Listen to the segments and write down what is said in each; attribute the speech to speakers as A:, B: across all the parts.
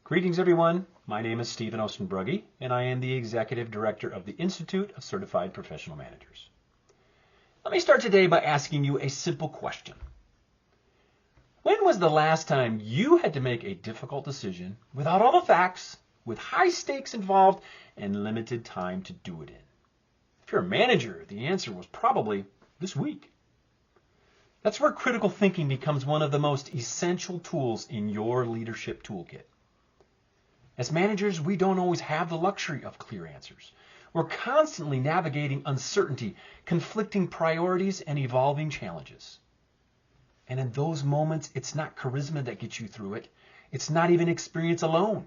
A: Greetings, everyone. My name is Stephen Ostenbrugge, and I am the Executive Director of the Institute of Certified Professional Managers. Let me start today by asking you a simple question. When was the last time you had to make a difficult decision without all the facts, with high stakes involved, and limited time to do it in? If you're a manager, the answer was probably this week. That's where critical thinking becomes one of the most essential tools in your leadership toolkit. As managers, we don't always have the luxury of clear answers. We're constantly navigating uncertainty, conflicting priorities, and evolving challenges. And in those moments, it's not charisma that gets you through it. It's not even experience alone.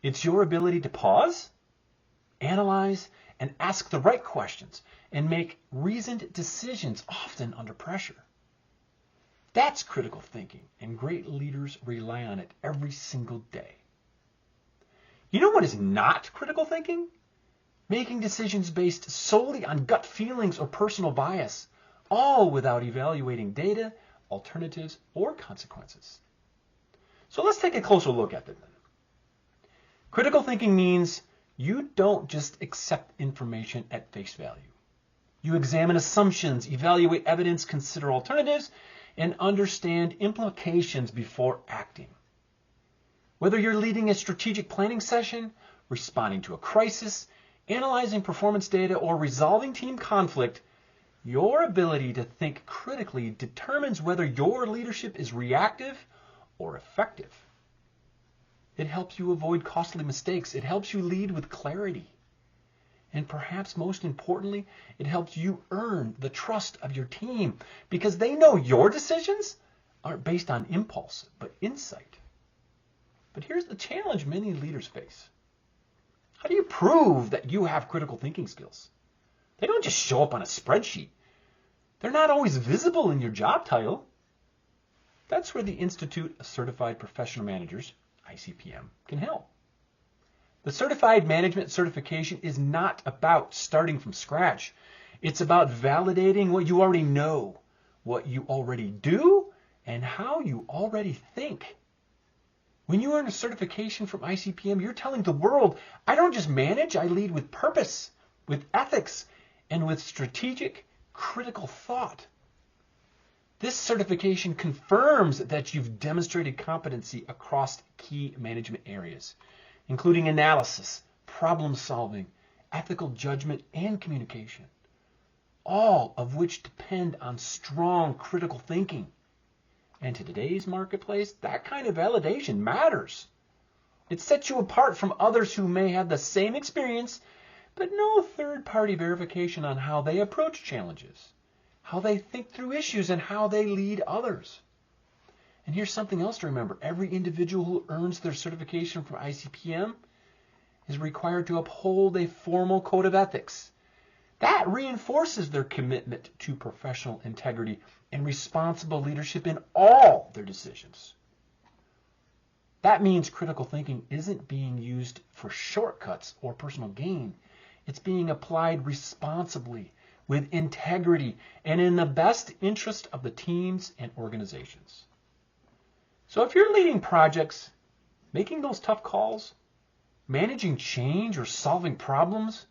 A: It's your ability to pause, analyze, and ask the right questions, and make reasoned decisions, often under pressure. That's critical thinking, and great leaders rely on it every single day. You know what is not critical thinking? Making decisions based solely on gut feelings or personal bias, all without evaluating data, alternatives, or consequences. So let's take a closer look at it then. Critical thinking means you don't just accept information at face value. You examine assumptions, evaluate evidence, consider alternatives, and understand implications before acting. Whether you're leading a strategic planning session, responding to a crisis, analyzing performance data, or resolving team conflict, your ability to think critically determines whether your leadership is reactive or effective. It helps you avoid costly mistakes. It helps you lead with clarity. And perhaps most importantly, it helps you earn the trust of your team because they know your decisions aren't based on impulse, but insight. But here's the challenge many leaders face. How do you prove that you have critical thinking skills? They don't just show up on a spreadsheet. They're not always visible in your job title. That's where the Institute of Certified Professional Managers, ICPM, can help. The Certified Management Certification is not about starting from scratch. It's about validating what you already know, what you already do, and how you already think. When you earn a certification from ICPM, you're telling the world, I don't just manage, I lead with purpose, with ethics, and with strategic, critical thought. This certification confirms that you've demonstrated competency across key management areas, including analysis, problem solving, ethical judgment, and communication, all of which depend on strong critical thinking. And to today's marketplace, that kind of validation matters. It sets you apart from others who may have the same experience, but no third-party verification on how they approach challenges, how they think through issues, and how they lead others. And here's something else to remember. Every individual who earns their certification from ICPM is required to uphold a formal code of ethics. That reinforces their commitment to professional integrity and responsible leadership in all their decisions. That means critical thinking isn't being used for shortcuts or personal gain. It's being applied responsibly, with integrity, and in the best interest of the teams and organizations. So if you're leading projects, making those tough calls, managing change, or solving problems,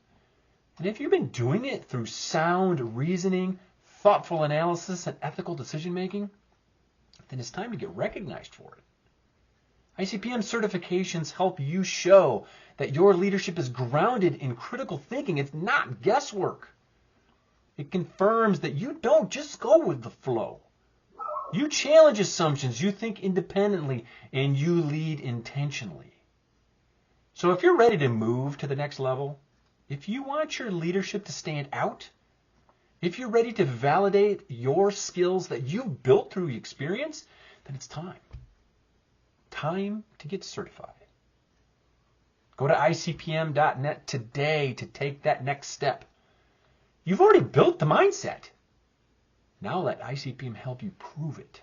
A: and if you've been doing it through sound reasoning, thoughtful analysis, and ethical decision-making, then it's time to get recognized for it. ICPM certifications help you show that your leadership is grounded in critical thinking. It's not guesswork. It confirms that you don't just go with the flow. You challenge assumptions, you think independently, and you lead intentionally. So if you're ready to move to the next level, if you want your leadership to stand out, if you're ready to validate your skills that you've built through experience, then it's time. Time to get certified. Go to icpm.net today to take that next step. You've already built the mindset. Now let ICPM help you prove it.